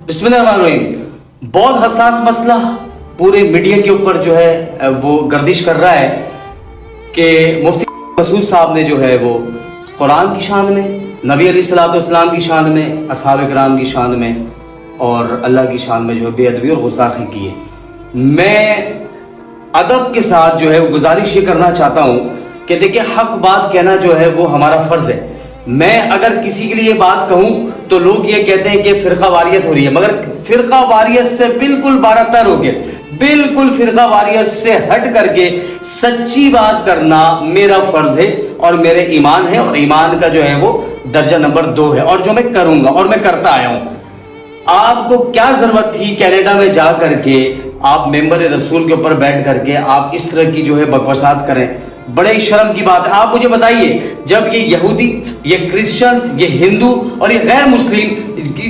बिस्मिल्लाहिर्रहमानिर्रहीम। बहुत हसास मसला पूरे मीडिया के ऊपर जो है वो गर्दिश कर रहा है कि मुफ्ती मसूद साहब ने जो है वो कुरान की शान में, नबी अलैहिस्सलाम की शान में, असहाब किराम की शान में और अल्लाह की शान में जो है बेअदबी और गुस्ताखी की है। मैं अदब के साथ जो है वो गुजारिश ये करना चाहता हूँ कि देखिए, हक बात कहना जो है वो हमारा फर्ज है। मैं अगर किसी के लिए बात कहूं तो लोग ये कहते हैं कि फिरका वारियत हो रही है, मगर फिरका वारियत से बिल्कुल बारतर हो गए। बिल्कुल फिरका वारियत से हट करके सच्ची बात करना मेरा फर्ज है और मेरे ईमान है, और ईमान का जो है वो दर्जा नंबर 2 है, और जो मैं करूंगा और मैं करता आया हूं। आपको क्या जरूरत थी कनाडा में जा करके आप मेंबर रसूल के ऊपर बैठ करके आप इस तरह की जो है बकवासात करें? बड़े ही शर्म की बात है। आप मुझे बताइए, जब ये यहूदी, ये क्रिश्चियंस, ये हिंदू और ये गैर मुस्लिम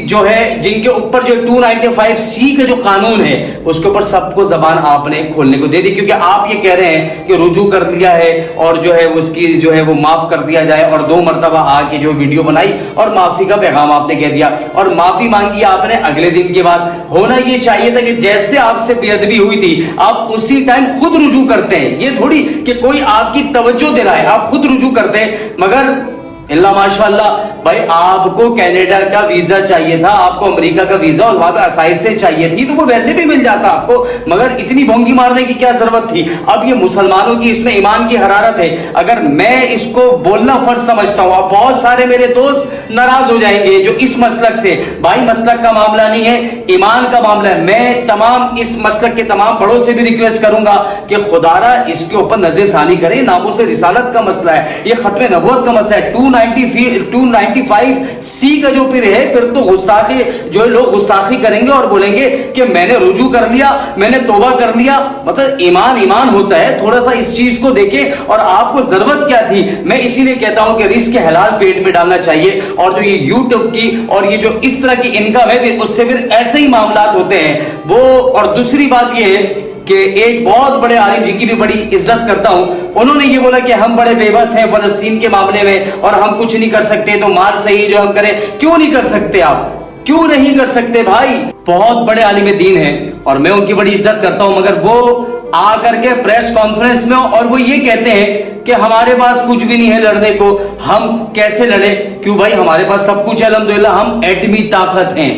जो है, जिनके ऊपर जो 295C का जो कानून है उसके ऊपर सबको जबान आपने खोलने को दे दी, क्योंकि आप ये कह रहे हैं कि रुजू कर दिया है और जो है उसकी जो है वो माफ कर दिया जाए, और 2 मरतबा आके जो वीडियो बनाई और माफी का पैगाम आपने कह दिया और माफी मांगी आपने अगले दिन के बाद। होना ये चाहिए था कि जैसे आपसे बेअदबी हुई थी आप उसी टाइम खुद रुजू करते हैं। ये थोड़ी कि कोई आपकी तवज्जो दे रहा है, आप खुद रुजू करते हैं। मगर अल्लाह माशाअल्लाह भाई, आपको कनाडा का वीजा चाहिए था, आपको अमेरिका का वीजा और वहां पे आसाइशें चाहिए थी, तो वो वैसे भी मिल जाता आपको, मगर इतनी भोंगी मारने की क्या जरूरत थी? अब ये मुसलमानों की इसमें ईमान की हरारत है, अगर मैं इसको बोलना फर्ज समझता हूं। अब बहुत सारे मेरे दोस्त नाराज हो जाएंगे जो इस मसलक से, भाई मसलक का मामला नहीं है, ईमान का मामला है। मैं तमाम इस मसलक के तमाम बड़ों से भी रिक्वेस्ट करूंगा कि खुदारा इसके ऊपर नजरसानी करें। नामों से रिसालत का मसला है, ये खत्म नबूवत का मसला है। 295C का जो फिर है, फिर तो गुस्ताखी जो है, लोग गुस्ताखी करेंगे और बोलेंगे कि मैंने रुजू कर लिया, मैंने तौबा कर लिया। मतलब ईमान होता है। थोड़ा सा इस चीज को देखें। और आपको जरूरत क्या थी? मैं इसीलिए कहता हूं कि रिस्क हलाल पेट में डालना चाहिए, और जो ये यूट्यूब की और ये जो इस तरह की इनकम है उससे फिर ऐसे ही मामला होते हैं वो। और दूसरी बात ये है कि एक बहुत बड़े आलिम जिनकी भी बड़ी इज्जत करता हूं, उन्होंने ये बोला कि हम बड़े बेबस हैं फलस्तीन के मामले में और हम कुछ नहीं कर सकते, तो मार सही जो हम करें। क्यों नहीं कर सकते? आप क्यों नहीं कर सकते भाई? बहुत बड़े आलिम दीन हैं और मैं उनकी बड़ी इज्जत करता हूं, मगर वो आकर के प्रेस कॉन्फ्रेंस में और वो ये कहते हैं कि हमारे पास कुछ भी नहीं है लड़ने को, हम कैसे लड़े? क्यों भाई, हमारे पास सब कुछ है अल्हम्दुलिल्लाह, हम एटमी ताकत हैं,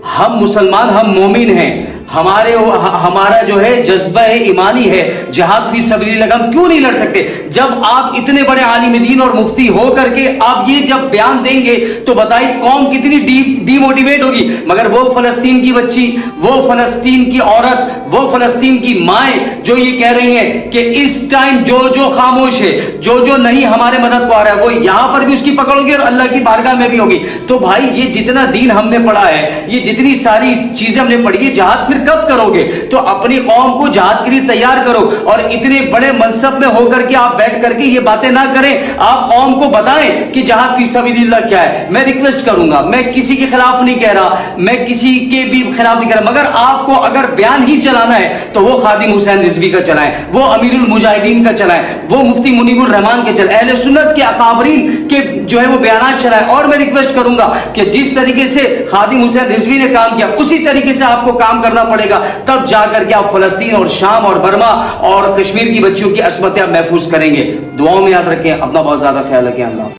हम मुसलमान, हम मोमिन हैं, हमारा जो है जज्बा है ईमानी है, जिहाद फी सबीलिल्लाह, हम क्यों नहीं लड़ सकते? जब आप इतने बड़े आलिम दीन और मुफ्ती हो करके आप ये जब बयान देंगे तो बताइए कौम कितनी डीमोटिवेट होगी। मगर वो फलस्तीन की बच्ची, वो फलस्तीन की औरत, वो फलस्तीन की माएं जो ये कह रही हैं कि इस टाइम जो खामोश है, जो नहीं हमारे मदद को आ रहा है, वो यहां पर भी उसकी पकड़ होगी और अल्लाह की बारगाह में भी होगी। तो भाई ये जितना दीन हमने पढ़ा है, ये जितनी सारी चीजें हमने पढ़ी है, जहाद कब करोगे? तो अपनी कौम को जहाद के लिए तैयार करो, और इतने बड़े मनसब में होकर के आप बैठ करके ये बातें ना करें। आप कौम को बताएं कि जहाद फी सबीलिल्लाह क्या है। मैं रिक्वेस्ट करूंगा, मैं किसी के खिलाफ नहीं कह रहा, मैं किसी के भी खिलाफ नहीं कह रहा, मगर आपको अगर बयान ही चलाना है तो वो खादिम हुसैन रिजवी का चलाएं, वो अमीरुल मुजाहिदीन का चलाएं, वो मुफ्ती मुनीबुर रहमान के चलाएं, अहले सुन्नत के अकाबरीन के जो है वो बयान चलाएं। और मैं रिक्वेस्ट करूंगा कि जिस तरीके से खादिम हुसैन रिजवी ने काम किया उसी तरीके से आपको काम करना पड़ेगा, तब जाकर के आप फलस्तीन और शाम और बर्मा और कश्मीर की बच्चियों की असमतें आप महफूज करेंगे। दुआओं में याद रखें, अपना बहुत ज्यादा ख्याल रखें। अल्लाह।